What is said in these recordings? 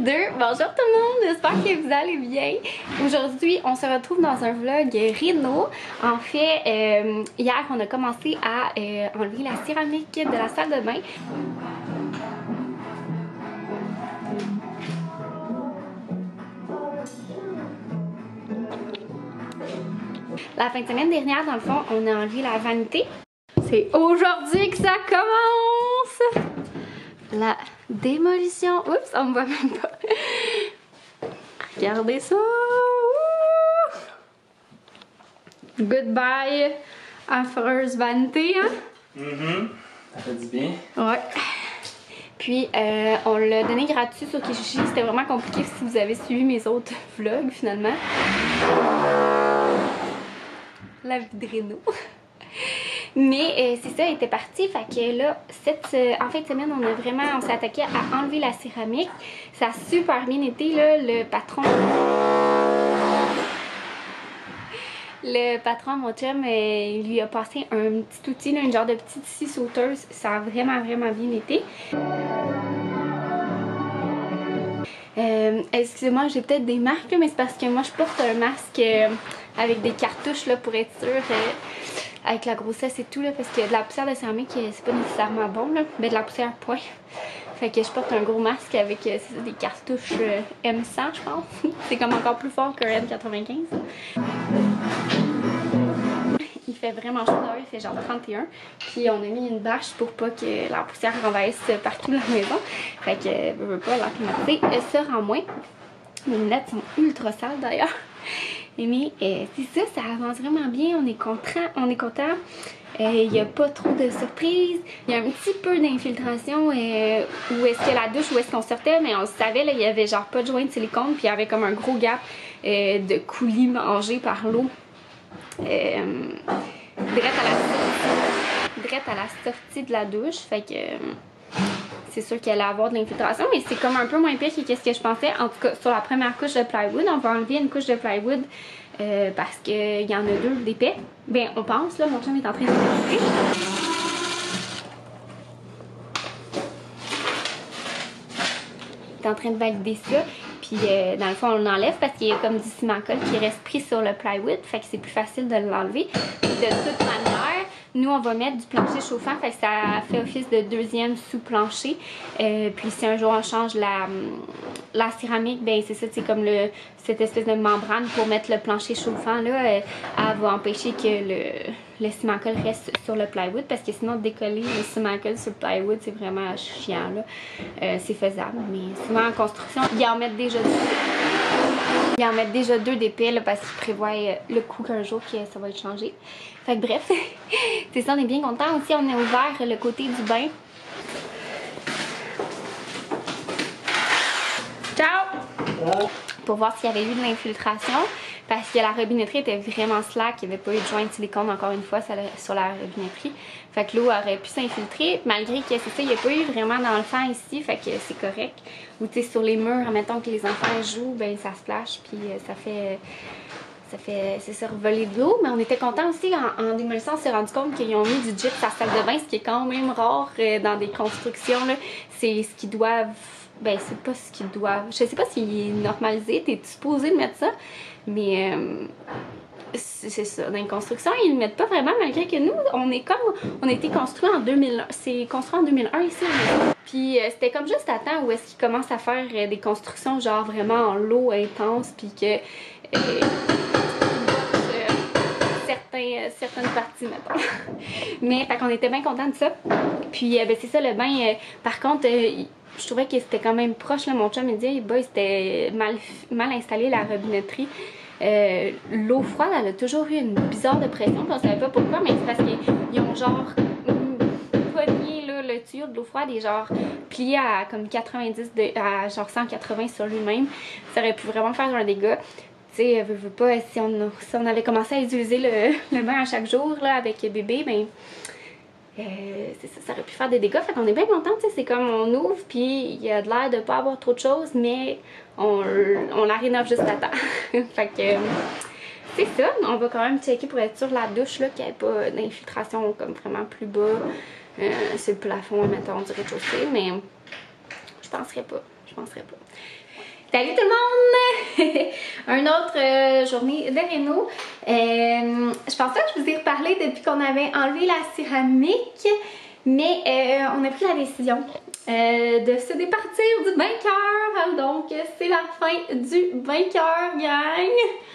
2. Bonjour tout le monde, j'espère que vous allez bien. Aujourd'hui, on se retrouve dans un vlog réno. En fait, hier, on a commencé à enlever la céramique de la salle de bain. La fin de semaine dernière, dans le fond, on a enlevé la vanité. C'est aujourd'hui que ça commence! La démolition. Oups, on me voit même pas. Regardez ça! Goodbye, affreuse vanité, hein? Ça fait du bien. Ouais. Puis, on l'a donné gratuit sur Kijiji. C'était vraiment compliqué si vous avez suivi mes autres vlogs, finalement. La vie de réno. Mais c'est ça, elle était partie. Fait que là, en fin de semaine, on s'est attaqué à enlever la céramique. Ça a super bien été, là. Le patron, mon chum, il lui a passé un petit outil, là, une genre de petite scie sauteuse. Ça a vraiment bien été. Excusez-moi, j'ai peut-être des marques, là, mais c'est parce que moi, je porte un masque avec des cartouches là, pour être sûre. Avec la grossesse et tout, là, parce que de la poussière de céramique, c'est pas nécessairement bon, là, mais de la poussière, point. Fait que je porte un gros masque avec des cartouches M100, je pense. C'est comme encore plus fort qu'un M95. Il fait vraiment chaud dehors, il fait genre 31. Puis on a mis une bâche pour pas que la poussière envahisse partout la maison. Fait que, je veux pas, l'air climatisé se rend moins. Mes lunettes sont ultra sales d'ailleurs. Mais c'est ça, ça avance vraiment bien, on est content. Il n'y a pas trop de surprises. Il y a un petit peu d'infiltration où est-ce que la douche, où est-ce qu'on sortait, mais on le savait, là, il y avait genre pas de joint de silicone, puis il y avait comme un gros gap de coulis mangés par l'eau. Direct à la sortie de la douche. Fait que c'est sûr qu'elle allait avoir de l'infiltration, mais c'est comme un peu moins pire que ce que je pensais. En tout cas, sur la première couche de plywood, on va enlever une couche de plywood parce qu'il y en a deux d'épais. Ben, on pense, là, mon chum est en train de valider. Il est en train de valider ça. Puis, dans le fond, on l'enlève parce qu'il y a comme du ciment-colle qui reste pris sur le plywood. Fait que c'est plus facile de l'enlever. De toute manière, nous, on va mettre du plancher chauffant. Fait que ça fait office de deuxième sous-plancher. Puis, si un jour on change la céramique, ben c'est ça, c'est comme cette espèce de membrane pour mettre le plancher chauffant, là. Elle va empêcher que le ciment-colle reste sur le plywood parce que sinon, décoller le ciment-colle sur le plywood, c'est vraiment chiant, là. C'est faisable, mais souvent en construction, ils en mettent déjà deux. Ils en mettent déjà deux d'épais, parce qu'ils prévoient le coup qu'un jour que ça va être changé. Fait que bref, c'est ça, on est bien content. Aussi, on a ouvert le côté du bain. Ciao! Pour voir s'il y avait eu de l'infiltration. Parce que la robinetterie était vraiment slack. Il n'y avait pas eu de joint de silicone encore une fois sur la robinetterie. Fait que l'eau aurait pu s'infiltrer. Malgré que c'est ça, il n'y a pas eu vraiment d'enfants ici. Fait que c'est correct. Ou tu sais, sur les murs, admettons que les enfants jouent, ben ça splash. Puis ça fait c'est ça, revoler de l'eau. Mais on était contents aussi. En démolition, on s'est rendu compte qu'ils ont mis du gyps à la salle de bain. Ce qui est quand même rare dans des constructions. C'est ce qu'ils doivent... Ben, c'est pas ce qu'ils doivent. Je sais pas s'il est normalisé, t'es supposé de mettre ça, mais c'est ça. Dans les constructions, ils le mettent pas vraiment, malgré que nous, on a été construit en 2001. C'est construit en 2001 ici. Puis c'était comme juste à temps où est-ce qu'ils commencent à faire des constructions genre vraiment en lot intense, puis que certaines parties, mettons. Mais fait qu'on était bien contents de ça. Puis ben, c'est ça, le bain. Par contre, je trouvais que c'était quand même proche, là. Mon chum me dit, bah, c'était mal installé la robinetterie. L'eau froide, elle a toujours eu une bizarre de pression, puis on savait pas pourquoi, mais c'est parce qu'ils ont genre pogné là, le tuyau de l'eau froide et genre plié à comme 90 à genre 180 sur lui-même. Ça aurait pu vraiment faire un dégât. Tu sais, veux pas, si on avait commencé à utiliser le bain à chaque jour là, avec bébé, ben ça aurait pu faire des dégâts. Fait qu'on est bien contents, tu sais, c'est comme on ouvre puis il y a de l'air de pas avoir trop de choses, mais on la rénove juste à temps. Fait que c'est ça, on va quand même checker pour être sûr la douche là, qu'il n'y ait pas d'infiltration comme vraiment plus bas. C'est le plafond, mettons, du rez-de-chaussée, mais je penserais pas. Salut tout le monde! Une autre journée de réno. Je pensais que je vous ai reparlé depuis qu'on avait enlevé la céramique, mais on a pris la décision de se départir du vainqueur. Donc c'est la fin du vainqueur, gang!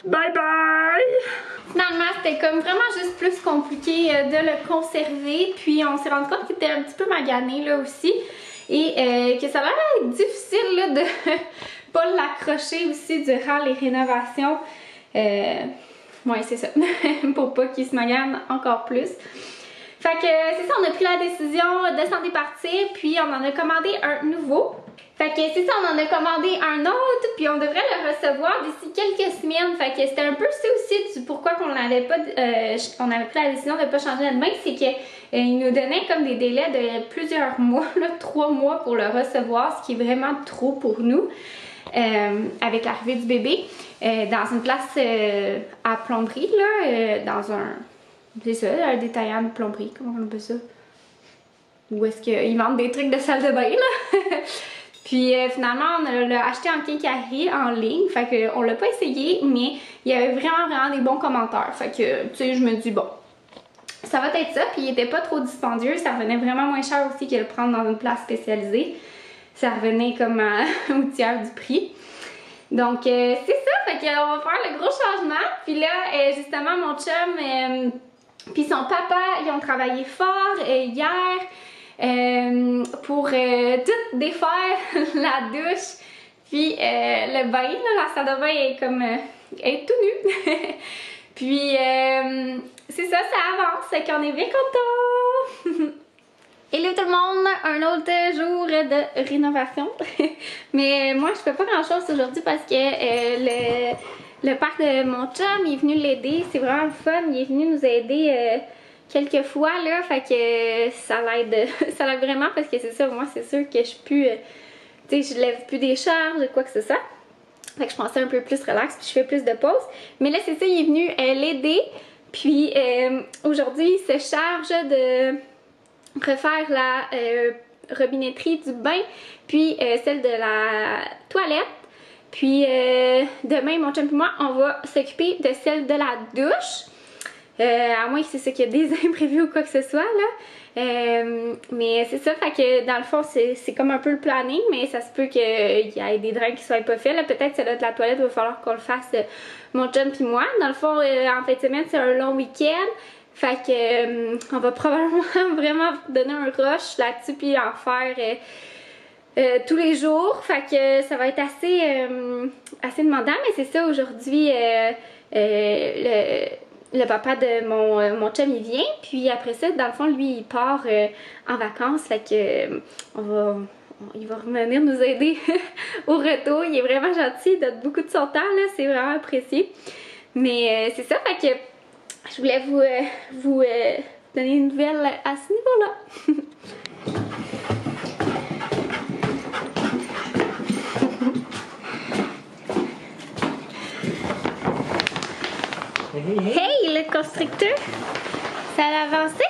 Bye bye! Finalement, c'était comme vraiment juste plus compliqué de le conserver, puis on s'est rendu compte qu'il était un petit peu magané là aussi, et que ça va être difficile là, de pas l'accrocher aussi durant les rénovations. Ouais, c'est ça, pour pas qu'il se magane encore plus. Fait que c'est ça, on a pris la décision de s'en départir, puis on en a commandé un nouveau. Fait que c'est ça, on en a commandé un autre, puis on devrait le recevoir d'ici quelques semaines. Fait que c'était un peu ça aussi du pourquoi qu'on n'avait pas, on avait pris la décision de ne pas changer notre bain, c'est qu'il nous donnait comme des délais de plusieurs mois, là, 3 mois pour le recevoir, ce qui est vraiment trop pour nous, avec l'arrivée du bébé, dans une place à plomberie, là, dans un, c'est ça, un détaillant de plomberie, comment on appelle ça? Où est-ce qu'ils vendent des trucs de salle de bain, là? Puis finalement, on l'a acheté en quincaillerie en ligne, fait qu'on l'a pas essayé, mais il y avait vraiment des bons commentaires. Fait que, tu sais, je me dis, bon, ça va être ça. Puis il était pas trop dispendieux, ça revenait vraiment moins cher aussi que le prendre dans une place spécialisée. Ça revenait comme au tiers du prix. Donc c'est ça, fait qu'on va faire le gros changement. Puis là, justement, mon chum puis son papa, ils ont travaillé fort hier. Pour tout défaire la douche, puis le bain, là, la salle de bain est comme est tout nu. Puis c'est ça, ça avance, c'est qu'on est bien content. Hello tout le monde, un autre jour de rénovation. Mais moi je fais pas grand chose aujourd'hui parce que le père de mon chum il est venu l'aider, c'est vraiment le fun, il est venu nous aider quelques fois là, fait que ça l'aide vraiment parce que c'est ça, moi c'est sûr que je suis plus, tu sais, je lève plus des charges ou quoi que ce soit. Fait que je pensais un peu plus relax puis je fais plus de pauses. Mais là c'est ça, il est venu l'aider. Puis aujourd'hui il se charge de refaire la robinetterie du bain, puis celle de la toilette. Puis demain mon chum et moi on va s'occuper de celle de la douche. À moins que c'est ça qu'il y a des imprévus ou quoi que ce soit là. Mais c'est ça, fait que dans le fond c'est comme un peu le planning, mais ça se peut qu'il y ait des drains qui soient pas faits là. Peut-être celle de la toilette, il va falloir qu'on le fasse mon chum puis moi. Dans le fond en fin de semaine c'est un long week-end. Fait que on va probablement vraiment donner un rush là-dessus puis en faire tous les jours. Fait que ça va être assez demandant, mais c'est ça aujourd'hui le papa de mon chum il vient, puis après ça dans le fond lui il part en vacances, fait que il va venir nous aider au retour. Il est vraiment gentil, il donne beaucoup de son temps là, c'est vraiment apprécié. Mais c'est ça, fait que je voulais vous donner une nouvelle à ce niveau-là. Hey, le constructeur! Ça a avancé?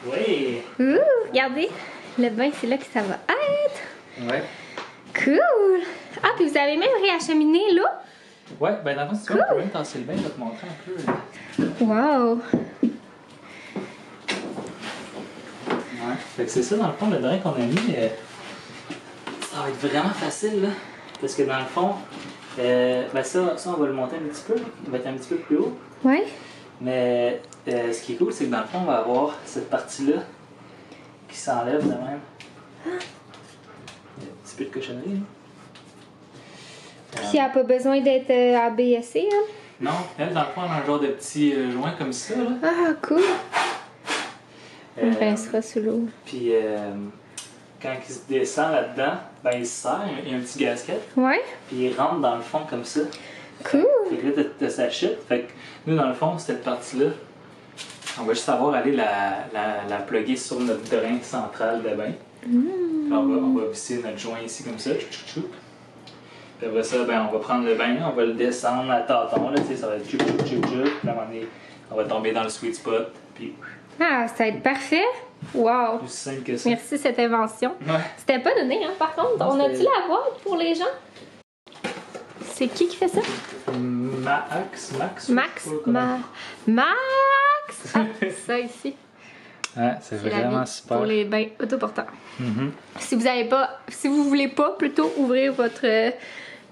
Oui! Ouh, regardez! Le bain, c'est là que ça va être! Ouais. Cool! Ah, puis vous avez même réacheminé l'eau? Ouais, ben dans le fond, si tu veux, on peut même tasser le bain, je vais te montrer un peu. Wow! Ouais, fait que c'est ça, dans le fond, le drain qu'on a mis, ça va être vraiment facile, là. Parce que dans le fond, ben ça, on va le monter un petit peu, il va être un petit peu plus haut. Ouais? Mais ce qui est cool, c'est que dans le fond, on va avoir cette partie-là qui s'enlève de même. Il y a un petit peu de cochonnerie, là. Puis elle n'a pas besoin d'être ABSC, hein? Non, elle, dans le fond, elle a un genre de petit joint comme ça, là. Ah, cool! On rincera sous l'eau. Puis quand il se descend là-dedans, ben il se serre, il y a un petit gasket. Ouais? Puis il rentre dans le fond comme ça. Cool! Fait que là, t'as sa chute. Fait que nous, dans le fond, cette partie-là, on va juste savoir aller la plugger sur notre drain central de bain. Puis on va visser notre joint ici comme ça. Puis après ça, ben, on va prendre le bain, on va le descendre à tâtons. Là, ça va être tchoup. Puis à un moment donné, on va tomber dans le sweet spot. Puis Ah, ça va être parfait! Wow! plus simple que ça. Merci cette invention. Ouais. C'était pas donné, hein, par contre. Non, on a-tu la boîte pour les gens? C'est qui fait ça? Max? Max? Max! Ah, ça ici. Ouais, c'est vraiment super. Pour les bains autoportants. Mm-hmm. Si vous voulez pas plutôt ouvrir votre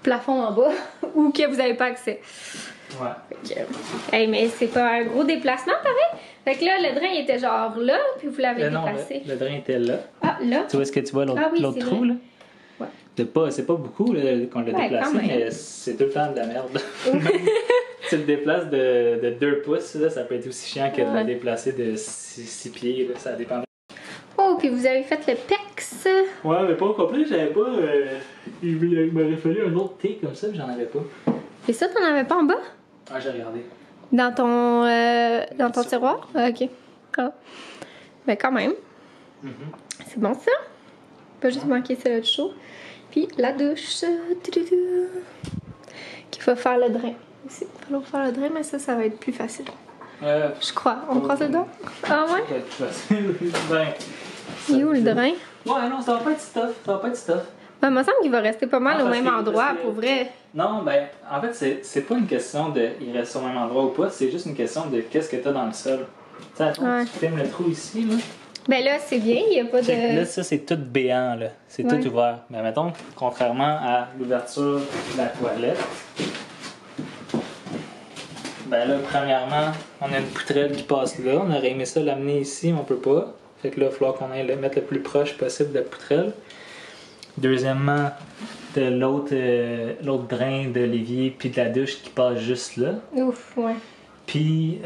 plafond en bas ou que vous n'avez pas accès. Ouais. Hey, mais c'est pas un gros déplacement pareil. Fait que là, le drain il était genre là, puis vous l'avez déplacé. Le drain était là. Ah, là? Tu vois ce que tu vois, l'autre trou, là? Ouais. C'est pas beaucoup là, qu'on l'a déplacé, mais c'est tout le temps de la merde. Tu le déplaces de 2 pouces, là, ça peut être aussi chiant que de la déplacer de 6 pieds, là, ça dépend. Oh, puis vous avez fait le PEX. Ouais, mais pas au complet, j'avais pas. Il m'aurait fallu un autre thé comme ça, mais j'en avais pas. Et ça, t'en avais pas en bas? Ah, j'ai regardé. Dans ton tiroir? Ah, ok. Ah. Ben, quand même. C'est bon ça? Pas juste manquer celle de chaud. Puis la douche. Qu'il faut faire le drain. Il va falloir faire le drain, mais ça va être plus facile. Je crois. On croise le dos? Ah ouais? Ça va être plus facile. Ben, il est où le drain? Ouais, non, ça va pas être stuff. Ben, il me semble qu'il va rester pas mal au même endroit, pour vrai. Non, ben, en fait, c'est pas une question de il reste au même endroit ou pas, c'est juste une question de qu'est-ce que t'as dans le sol. Tu sais, attends, tu filmes le trou ici, là. Ben là, c'est bien, il n'y a pas de... Là, ça, c'est tout béant, là. C'est tout ouvert. Mais mettons, contrairement à l'ouverture de la toilette, ben là, premièrement, on a une poutrelle qui passe là. On aurait aimé ça l'amener ici, mais on peut pas. Fait que là, il va falloir qu'on aille le mettre le plus proche possible de la poutrelle. Deuxièmement, de l'autre drain de l'évier puis de la douche qui passe juste là. Ouf, ouais. Puis,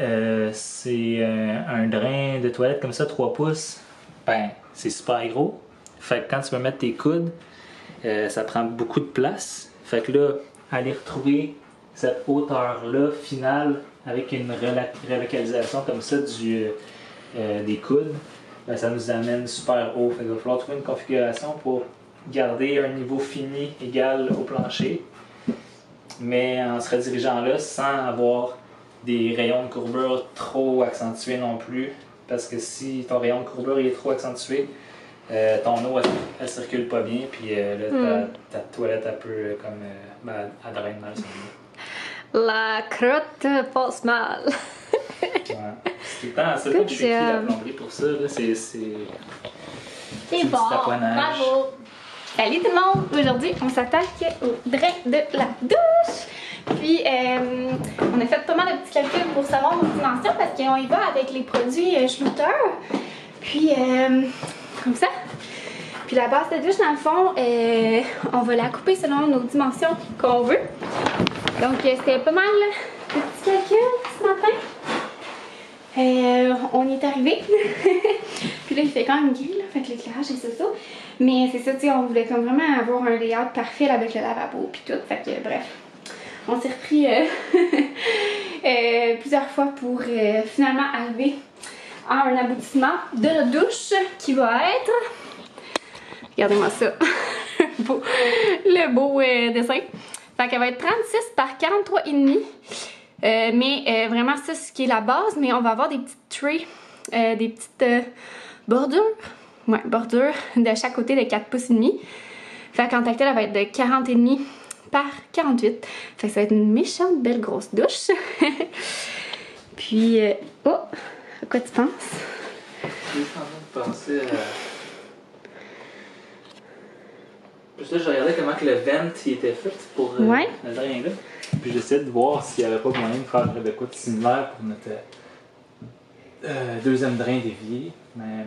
c'est un drain de toilette comme ça, 3 pouces. Ben, c'est super gros. Fait que quand tu veux mettre tes coudes, ça prend beaucoup de place. Fait que là, aller retrouver cette hauteur-là finale avec une relocalisation comme ça des coudes, ben, ça nous amène super haut. Fait qu'il va falloir trouver une configuration pour garder un niveau fini égal au plancher, mais en se redirigeant là sans avoir des rayons de courbure trop accentués non plus, parce que si ton rayon de courbure est trop accentué, ton eau elle circule pas bien, puis là, ta toilette elle peut comme elle draine mal. La crotte passe mal. Ouais. C'est tout le temps ça que je suis qui la plomberie pour ça, là, c'est bon, bravo! Salut tout le monde! Aujourd'hui, on s'attaque au drain de la douche. Puis, on a fait pas mal de petits calculs pour savoir nos dimensions parce qu'on y va avec les produits Schluter. Puis, comme ça. Puis, la base de douche, dans le fond, on va la couper selon nos dimensions qu'on veut. Donc, c'était pas mal de petits calculs ce matin. On y est arrivé. Puis là, il fait quand même gris, là, fait que l'éclairage est ça. Mais c'est ça, tu sais, on voulait comme vraiment avoir un layout parfait là, avec le lavabo puis tout. Fait que bref, on s'est repris plusieurs fois pour finalement arriver à un aboutissement de notre douche qui va être... Regardez-moi ça. le beau dessin. Fait qu'elle va être 36 par 43,5. Mais vraiment ça, c'est ce qui est la base, mais on va avoir des petites trays, des petites bordures. Ouais, bordures de chaque côté de 4 pouces et demi. Fait qu'en tactile, elle va être de 40,5 par 48. Fait que ça va être une méchante belle grosse douche. Puis, oh, à quoi tu penses? Je suis en train de penser à... Puis là, je regardais comment que le vent il était fait pour le drain là. Puis j'essayais de voir s'il n'y avait pas moyen de faire de quoi de similaire pour notre deuxième drain d'évier. Mais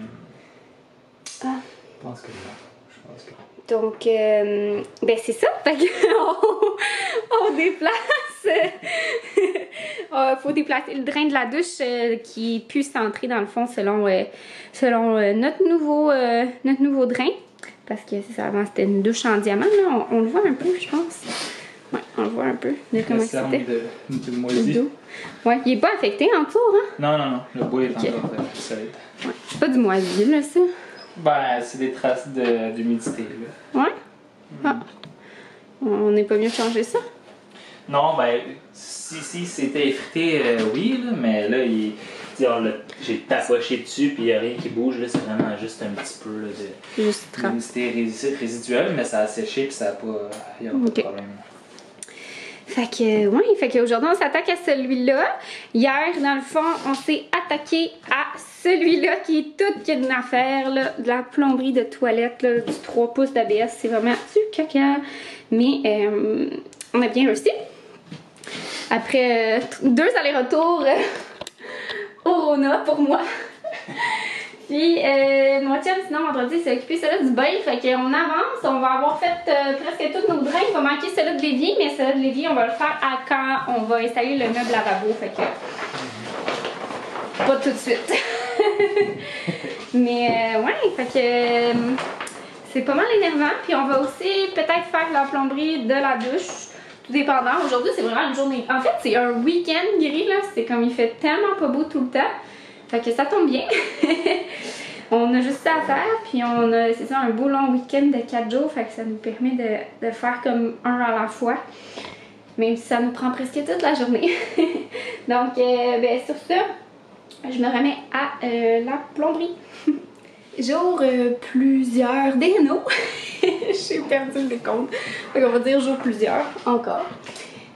je pense que non. Donc, ben c'est ça. Fait qu'on déplace. Faut déplacer le drain de la douche qui est plus centré dans le fond selon notre nouveau drain. Parce que c'est ça, avant c'était une douche en diamant, là. On le voit un peu, je pense. Ouais, on le voit un peu. Comment c'était. De moisi. Ouais, il est pas affecté en dessous, hein? Non. Le bois est encore solide. Ouais, c'est pas du moisi, là, ça? Ben, c'est des traces d'humidité, là. Ouais? Ah. On n'est pas mieux de changer ça? Non, ben, si c'était effrité, oui, là, mais là, j'ai tapoché dessus, puis il n'y a rien qui bouge, là, c'est vraiment juste un petit peu là, d'humidité résiduelle, mais ça a séché, puis ça n'a pas, y a pas de problème. Fait qu'aujourd'hui, on s'attaque à celui-là. Hier, dans le fond, on s'est attaqué à celui-là qui est toute une affaire, là, de la plomberie de toilette, là, du 3 pouces d'ABS. C'est vraiment du caca. Mais on a bien réussi. Après 2 allers-retours au Rona pour moi. Puis, mon chum, sinon, vendredi, s'est occupé celui du bain. Fait qu'on avance. On va avoir fait presque tous nos drains. Il va manquer celui de l'évier, mais celui de l'évier, on va le faire à quand on va installer le meuble lavabo. Fait que. Pas tout de suite. Mais, ouais, fait que. C'est pas mal énervant. Puis, on va aussi peut-être faire la plomberie de la douche. Tout dépendant. Aujourd'hui, c'est vraiment une journée. En fait, c'est un week-end gris, là. C'est comme il fait tellement pas beau tout le temps. Fait que ça tombe bien. On a juste ça à faire, puis on a, c'est ça, un beau long week-end de 4 jours, fait que ça nous permet de faire comme un à la fois. Même si ça nous prend presque toute la journée. Donc, ben, sur ça, je me remets à la plomberie. Jour plusieurs, des rénaux. J'ai perdu le compte. Fait qu'on va dire jour plusieurs, encore.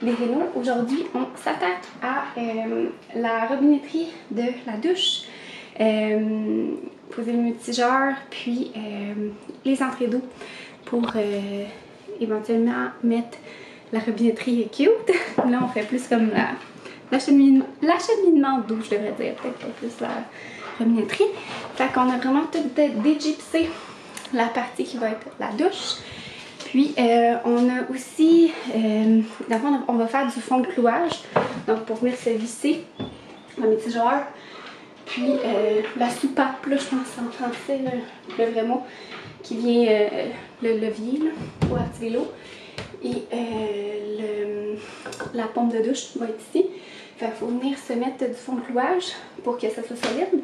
Les rénaux, aujourd'hui, on s'attaque à la robinetterie de la douche, poser le multigeur, puis les entrées d'eau pour éventuellement mettre la robinetterie cute. Là, on fait plus comme l'acheminement d'eau, je devrais dire, peut-être pas plus la robinetterie. Fait qu'on a vraiment tout dégypsé la partie qui va être la douche. Puis, on a aussi, d'abord, on va faire du fond de clouage, donc pour venir se visser dans mes petits genres. Puis, la soupape, là, je pense en français, là, le vrai mot, qui vient le levier, là, pour activer l'eau. Et la pompe de douche va être ici. Fait qu'il faut venir se mettre du fond de clouage pour que ça soit solide.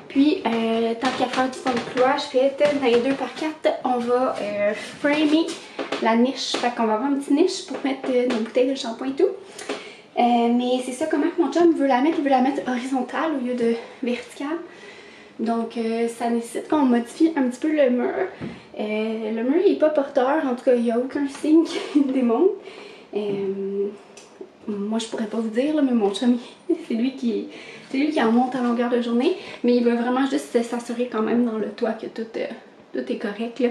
Puis, tant qu'à faire du fond de clouage fait dans les 2x4, on va framer la niche. Fait qu'on va avoir une petite niche pour mettre nos bouteilles de shampoing et tout. Mais c'est ça, comment mon chum veut la mettre. Il veut la mettre horizontale au lieu de verticale. Donc, ça nécessite qu'on modifie un petit peu le mur. Le mur, il n'est pas porteur. En tout cas, il n'y a aucun signe qui le démontre. Moi, je pourrais pas vous dire, là, mais mon chum, c'est lui qui en monte à longueur de journée. Mais il veut vraiment juste s'assurer quand même dans le toit que tout est correct. Là.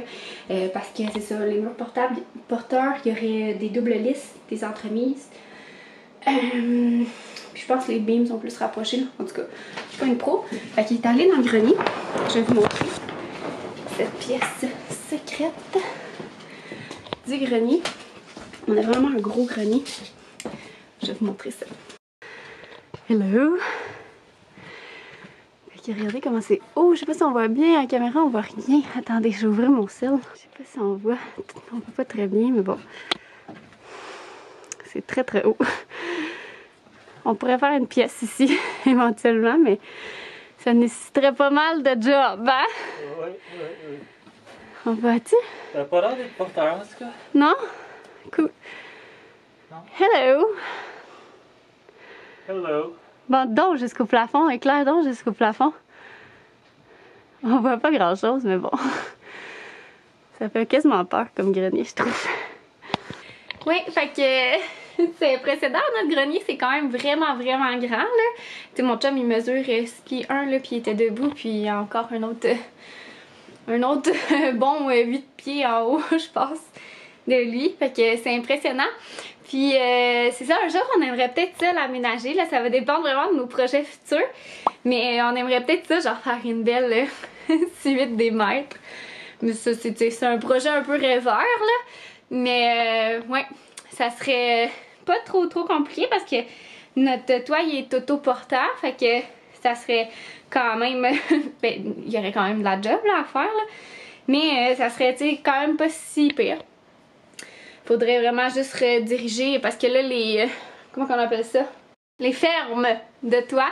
Parce que c'est ça, les murs porteurs, il y aurait des doubles lisses, des entremises. Puis je pense que les beams sont plus rapprochés. Là. En tout cas, je suis pas une pro. Fait qu'il est allé dans le grenier. Je vais vous montrer cette pièce secrète du grenier. On a vraiment un gros grenier. Je vais vous montrer ça. Hello! Regardez comment c'est haut. Je sais pas si on voit bien à la caméra, on voit rien. Attendez, je vais ouvrir mon cell. Je sais pas si on voit. On voit pas très bien, mais bon. C'est très très haut. On pourrait faire une pièce ici, éventuellement, mais ça nécessiterait pas mal de job, hein? Oui. On va-tu? T'as pas l'air d'être porteur, en tout cas. Non? Cool. Non. Hello! Hello. Bon, donc jusqu'au plafond, éclaire donc jusqu'au plafond. On voit pas grand chose, mais bon. Ça fait quasiment peur comme grenier, je trouve. Oui, fait que c'est impressionnant, notre grenier, c'est quand même vraiment grand, là. Tu sais, mon chum, il mesure 6 pieds 1, là, puis il était debout, puis il y a encore un autre bon 8 pieds en haut, je pense, de lui. Fait que c'est impressionnant. Puis c'est ça, un jour on aimerait peut-être ça l'aménager, là, ça va dépendre vraiment de nos projets futurs. Mais on aimerait peut-être ça, genre faire une belle suite des mètres. Mais ça, c'est un projet un peu rêveur, là. Mais ouais, ça serait pas trop compliqué parce que notre toit il est autoporteur, fait que ça serait quand même, ben, il y aurait quand même de la job là, à faire, là. Mais ça serait, tu sais, quand même pas si pire. Faudrait vraiment juste rediriger parce que là, les. Comment qu'on appelle ça? Les fermes de toit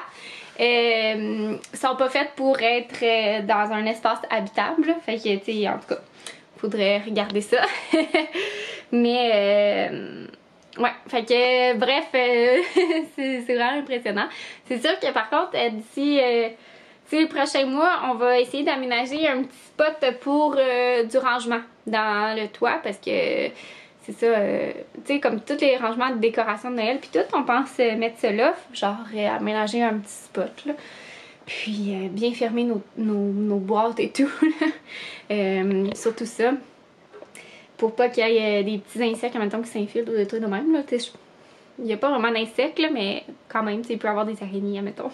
sont pas faites pour être dans un espace habitable. Fait que, tu sais, en tout cas, faudrait regarder ça. Mais. Ouais, fait que, bref, c'est vraiment impressionnant. C'est sûr que par contre, d'ici. Les prochains mois, on va essayer d'aménager un petit spot pour du rangement dans le toit parce que c'est ça, tu sais, comme tous les rangements de décoration de Noël, puis tout, on pense mettre ça là, genre aménager un petit spot, là. Puis bien fermer nos boîtes et tout, surtout ça. Pour pas qu'il y ait des petits insectes en même temps qui s'infiltrent ou des trucs de même, là. Il n'y a pas vraiment d'insectes, là, mais quand même, il peut y avoir des araignées, admettons.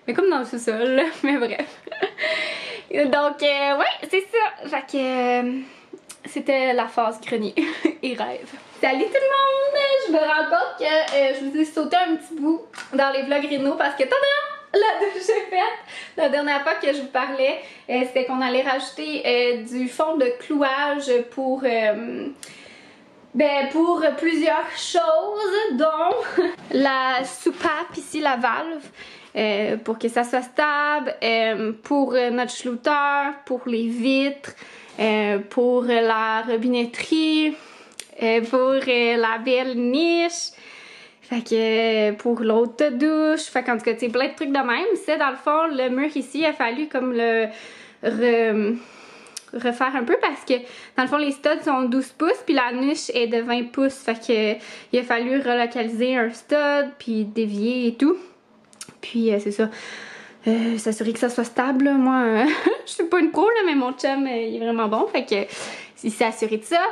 Mais comme dans le sous-sol, là, mais bref. Donc, ouais, c'est ça. Fait que c'était la phase grenier et rêve. Salut tout le monde! Je me rends compte que je vous ai sauté un petit bout dans les vlogs Réno parce que la douche est faite. La dernière fois que je vous parlais, c'était qu'on allait rajouter du fond de clouage pour plusieurs choses, dont la soupape ici, la valve, pour que ça soit stable, pour notre shlouter, pour les vitres, pour la robinetterie, pour la belle niche. Fait que pour l'autre douche, fait qu'en tout cas, tu sais, plein de trucs de même. C'est dans le fond, le mur ici, il a fallu comme le refaire un peu parce que dans le fond, les studs sont 12 pouces puis la niche est de 20 pouces. Fait que il a fallu relocaliser un stud puis dévier et tout. Puis c'est ça. S'assurer que ça soit stable, là. Moi, je suis pas une pro, là, mais mon chum, il est vraiment bon. Fait que il s'est assuré de ça.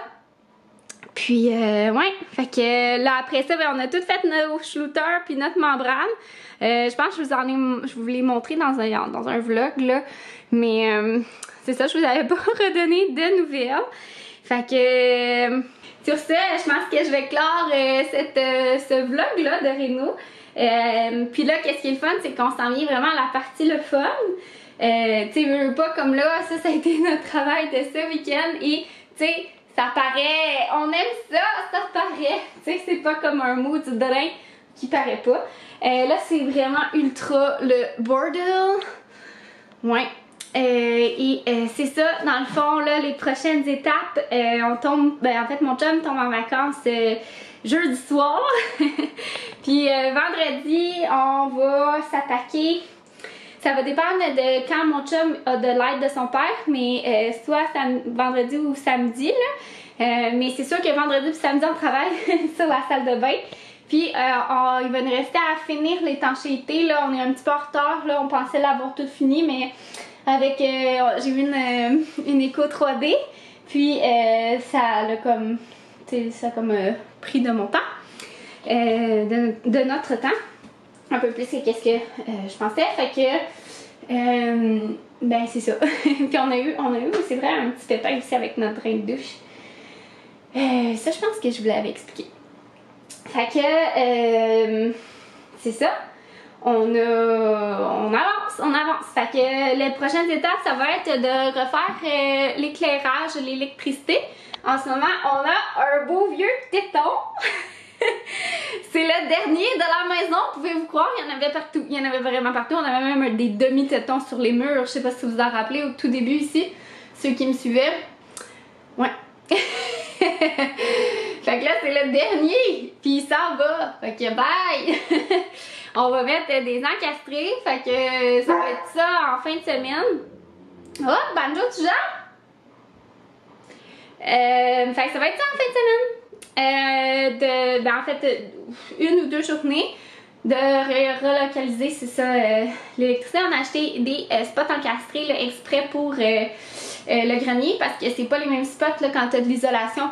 Puis, ouais, fait que là, après ça, ben, on a tout fait nos shlouters puis notre membrane. Je pense que je vous l'ai montré dans un vlog, là. Mais, c'est ça, je vous avais pas redonné de nouvelles. Fait que, sur ça, je pense que je vais clore ce vlog-là de Réno. Puis là, qu'est-ce qui est le fun, c'est qu'on s'en vient vraiment à la partie le fun. Tu sais, pas comme là, ça a été notre travail de ce week-end. Et, tu sais, ça paraît, on aime ça, ça paraît. Tu sais, c'est pas comme un mot du drain qui paraît pas. Là, c'est vraiment ultra le bordel. Ouais. C'est ça, dans le fond, là, les prochaines étapes, on tombe, en fait, mon chum tombe en vacances jeudi soir. Puis vendredi, on va s'attaquer. Ça va dépendre de quand mon chum a de l'aide de son père, mais soit vendredi ou samedi, là. Mais c'est sûr que vendredi et samedi, on travaille sur la salle de bain. Puis il va nous rester à finir l'étanchéité, là. On est un petit peu en retard, là. On pensait l'avoir tout fini, mais avec j'ai eu une écho 3D. Puis ça a comme, pris de mon temps, de notre temps. Un peu plus que qu'est-ce que je pensais. Fait que ben c'est ça. Puis on a eu c'est vrai un petit pépin ici avec notre drain de douche. Ça je pense que je vous l'avais expliqué. Fait que c'est ça. On avance. Fait que les prochaines étapes, ça va être de refaire l'éclairage, l'électricité. En ce moment, on a un beau vieux téton. C'est le dernier de la maison, pouvez-vous croire, il y en avait partout, il y en avait vraiment partout, on avait même des demi-tétons sur les murs, je sais pas si vous vous en rappelez au tout début ici, ceux qui me suivaient. Ouais. Fait que là c'est le dernier, puis il s'en va, fait que bye! On va mettre des encastrés, fait que ça va être ça en fin de semaine. Oh, Banjo, tu jappes? Fait que ça va être ça en fin de semaine. En fait, une ou deux journées de relocaliser, c'est ça, l'électricité. On a acheté des spots encastrés là, exprès pour le grenier parce que c'est pas les mêmes spots là, quand tu as de l'isolation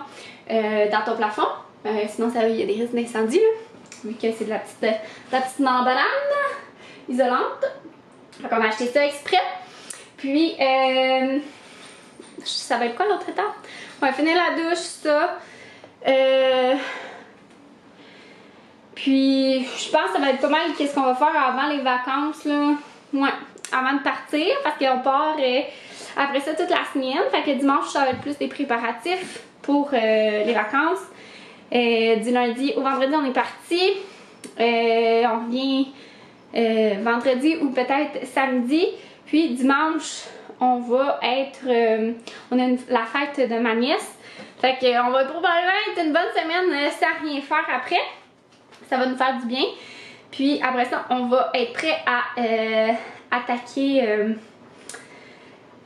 dans ton plafond. Sinon, il y a des risques d'incendie, vu que c'est de la petite membrane isolante. Donc, on a acheté ça exprès. Puis, ça va être quoi l'autre étape? On va finir la douche, ça. Puis je pense que ça va être pas mal qu'est-ce qu'on va faire avant les vacances là. Ouais, avant de partir parce qu'on part après ça toute la semaine. Fait que dimanche ça va être plus des préparatifs pour les vacances. Du lundi au vendredi on est parti. On revient vendredi ou peut-être samedi. Puis dimanche on va être on a la fête de ma nièce. Fait qu'on va probablement être une bonne semaine sans rien faire après. Ça va nous faire du bien. Puis après ça, on va être prêt à attaquer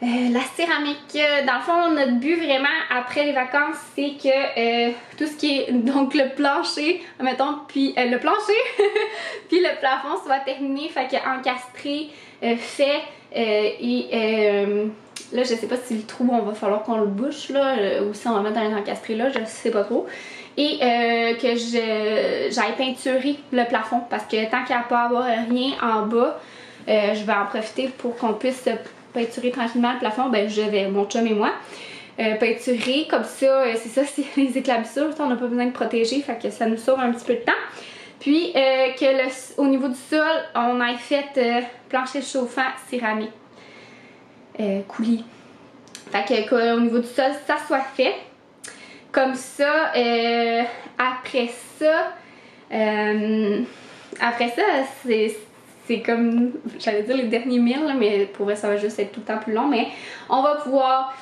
La céramique, dans le fond, notre but vraiment après les vacances, c'est que tout ce qui est donc le plancher, mettons, puis le plancher, puis le plafond soit terminé, fait que encastré, fait, là je sais pas si le trou on va falloir qu'on le bouche là, ou si on va mettre un encastré là, je sais pas trop. Et que j'aille peinturer le plafond parce que tant qu'il n'y a pas à avoir rien en bas, je vais en profiter pour qu'on puisse peinturer tranquillement le plafond. Ben je vais, mon chum et moi, peinturer comme ça, c'est ça, c'est les éclaboussures, on n'a pas besoin de protéger, fait que ça nous sauve un petit peu de temps. Puis que au niveau du sol, on ait fait plancher chauffant céramique coulis. Fait que au niveau du sol, ça soit fait. Comme ça, après ça, c'est comme, j'allais dire les derniers 1000, là, mais pour vrai ça va juste être tout le temps plus long, mais on va pouvoir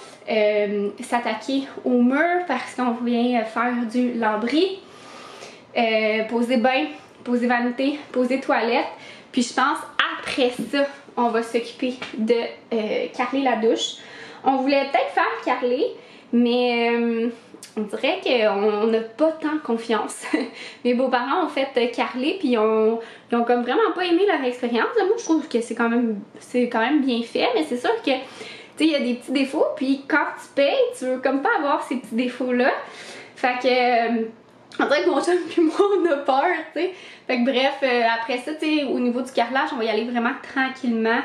s'attaquer au mur parce qu'on vient faire du lambris, poser bain, poser vanité, poser toilette, puis je pense après ça, on va s'occuper de carreler la douche. On voulait peut-être faire carreler, mais on dirait qu'on n'a pas tant confiance. Mes beaux-parents ont fait carreler puis ils ont comme vraiment pas aimé leur expérience. Moi je trouve que c'est quand même bien fait, mais c'est sûr que tu sais il y a des petits défauts puis quand tu payes, tu veux comme pas avoir ces petits défauts là. Fait que on dirait que mon chum puis moi on a peur, tu sais. Fait que bref, après ça, tu sais, au niveau du carrelage, on va y aller vraiment tranquillement.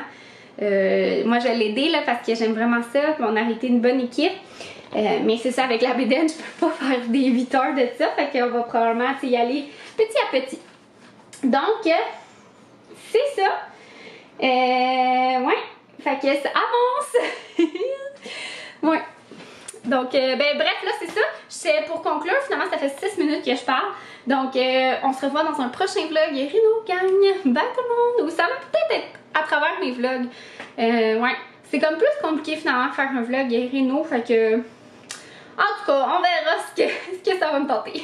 Moi je vais l'aider là parce que j'aime vraiment ça, puis on a arrêté une bonne équipe. Mais c'est ça, avec la bédaine, je peux pas faire des 8 heures de ça, fait qu'on va probablement y aller petit à petit. Donc, c'est ça. Ouais, fait que ça avance. Ouais. Donc, ben bref, là c'est ça. C'est pour conclure, finalement ça fait 6 minutes que je parle. Donc, on se revoit dans un prochain vlog. Rino gagne. Bye tout le monde. Ou ça va peut-être être à travers mes vlogs. Ouais. C'est comme plus compliqué finalement de faire un vlog Rino, fait que... En tout cas, on verra ce que ça va me tenter.